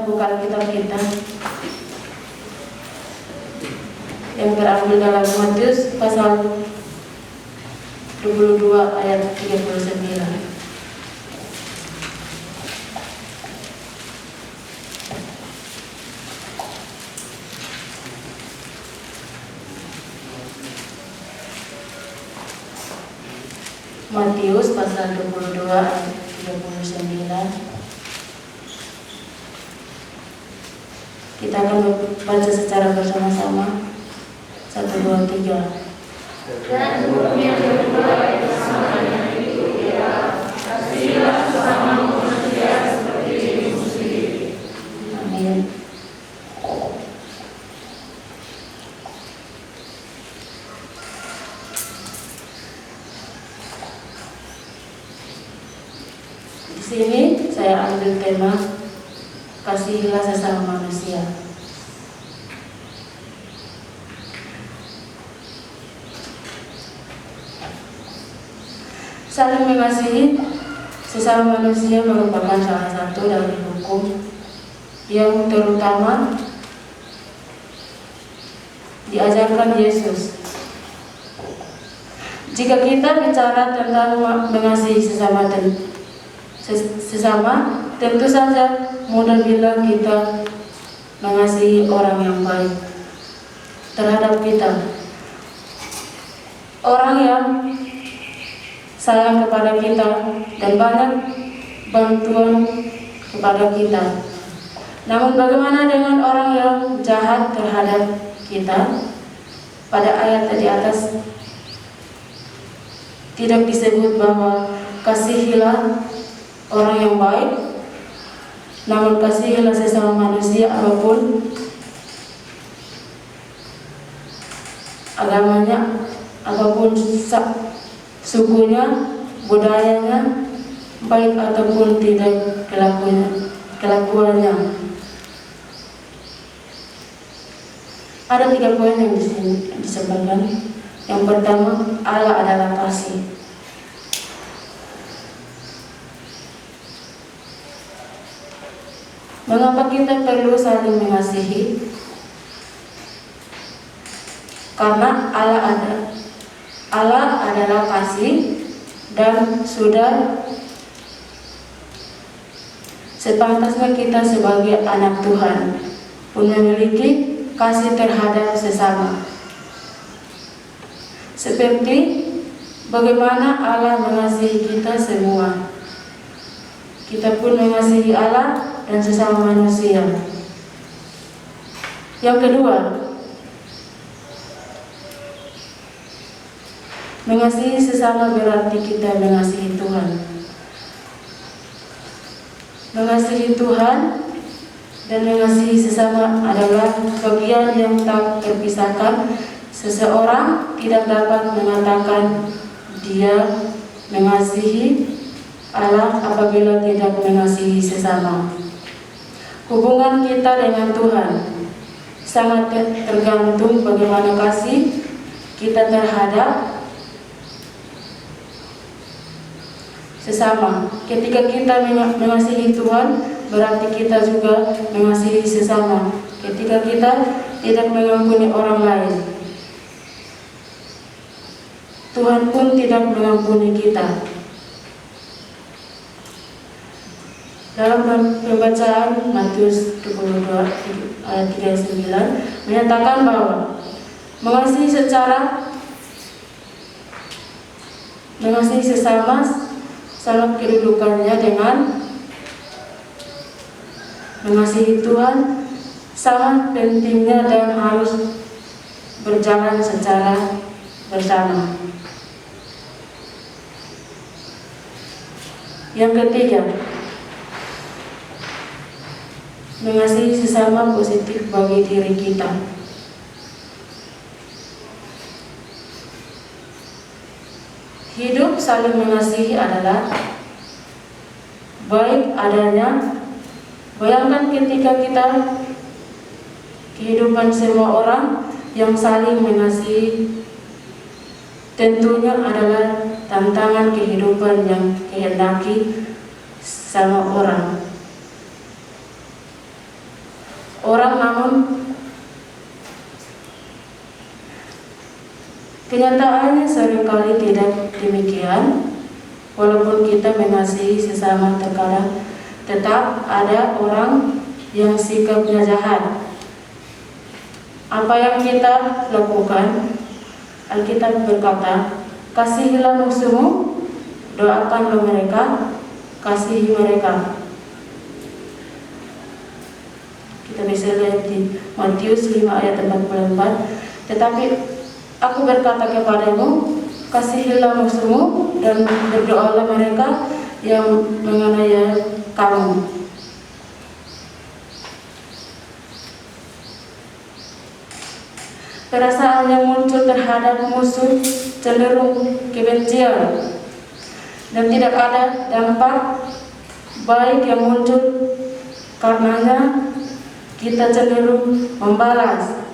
buka Alkitab kita yang terambil dalam Matius pasal 22 ayat 39. Matius pasal 22 ayat 39. Kita akan baca secara bersama-sama. 1, 2, 3. Dan hukum yang kedua itu sama dengan itu ialah kasihilah sesama manusia seperti dirimu sendiri. Amin. Di sini saya ambil tema kasihilah sesama manusia. Saling mengasihi sesama manusia merupakan salah satu dari hukum yang terutama diajarkan Yesus. Jika kita bicara tentang mengasihi sesama, tentu saja mudah bilang kita mengasihi orang yang baik terhadap kita, orang yang sayang kepada kita dan banyak bantuan kepada kita. Namun bagaimana dengan orang yang jahat terhadap kita? Pada ayat di atas tidak disebut bahwa kasihilah orang yang baik, namun kasihilah sesama manusia apapun agamanya, apapun sukunya, budayanya, baik ataupun tidak kelakuannya. Ada 3 poin yang disebutkan. Yang pertama, Allah adalah kasih. Mengapa kita perlu saling mengasihi? Karena Allah adalah kasih dan sudah sepantasnya kita sebagai anak Tuhan pun memiliki kasih terhadap sesama. Seperti bagaimana Allah mengasihi kita semua, kita pun mengasihi Allah dan sesama manusia. Yang kedua, mengasihi sesama berarti kita mengasihi Tuhan. Mengasihi Tuhan dan mengasihi sesama adalah bagian yang tak terpisahkan. Seseorang tidak dapat mengatakan dia mengasihi Allah apabila tidak mengasihi sesama. Hubungan kita dengan Tuhan sangat tergantung bagaimana kasih kita terhadap sesama. Ketika kita mengasihi Tuhan, berarti kita juga mengasihi sesama. Ketika kita tidak mengampuni orang lain, Tuhan pun tidak mengampuni kita. Dalam pembacaan Matius 22 ayat 39 menyatakan bahwa mengasihi sesama sama kedudukannya dengan mengasihi Tuhan, sama pentingnya dan harus berjalan secara bersama. Yang ketiga, mengasihi sesama positif bagi diri kita. Hidup saling mengasihi adalah baik adanya. Bayangkan ketika kita kehidupan semua orang yang saling mengasihi, tentunya adalah tantangan kehidupan yang kehendaki sama orang. orang, namun kenyataannya seringkali tidak demikian. Walaupun kita mengasihi sesama, terkadang tetap ada orang yang sikapnya jahat. Apa yang kita lakukan? Alkitab berkata, kasihilah musuhmu, doakanlah mereka, kasihi mereka. Kita bisa lihat di Matius 5 ayat 44. Tetapi aku berkata kepadamu, kasihilah musuhmu dan berdoalah mereka yang menganiaya kamu. Perasaan yang muncul terhadap musuh cenderung kebencian, dan tidak ada dampak baik yang muncul karenanya. Kita cenderung membalas,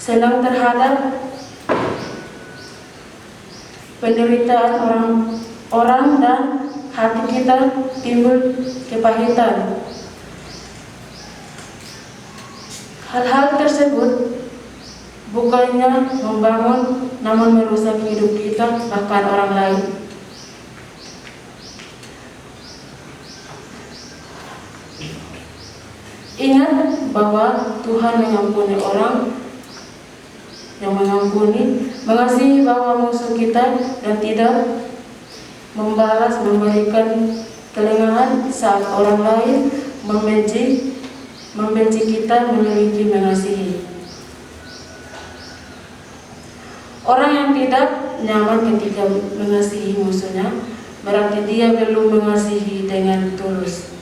senang terhadap penderitaan orang dan hati kita timbul kepahitan. Hal-hal tersebut bukannya membangun, namun merusak hidup kita, bahkan orang lain. Ingat bahwa Tuhan mengampuni orang yang mengampuni, mengasihi bahwa musuh kita, dan tidak membalas, memberikan kelengahan saat orang lain membenci kita, memiliki mengasihi. Orang yang tidak nyaman ketika mengasihi musuhnya, berarti dia belum mengasihi dengan tulus.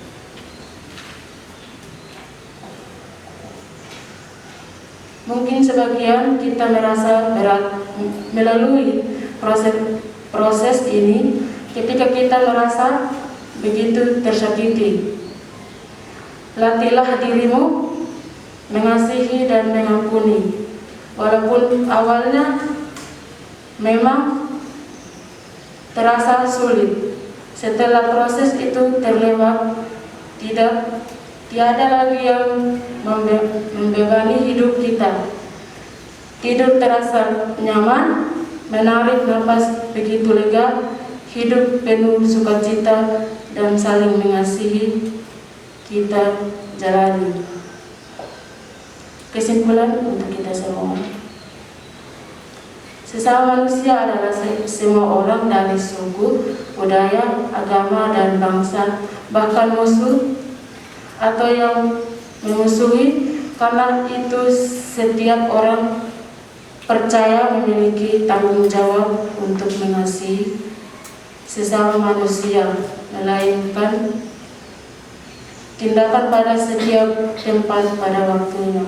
Mungkin sebagian kita merasa berat melalui proses ini ketika kita merasa begitu tersakiti. Latihlah dirimu mengasihi dan mengampuni, walaupun awalnya memang terasa sulit. Setelah proses itu terlewat, tiada lagi yang membebani hidup kita. Tidur terasa nyaman, menarik nafas begitu lega, hidup penuh sukacita dan saling mengasihi kita jalani. Kesimpulan untuk kita semua, sesama manusia adalah semua orang dari suku, budaya, agama, dan bangsa, bahkan musuh atau yang memusuhi. Karena itu setiap orang percaya memiliki tanggung jawab untuk mengasihi sesama manusia, melainkan tindakan pada setiap tempat pada waktunya.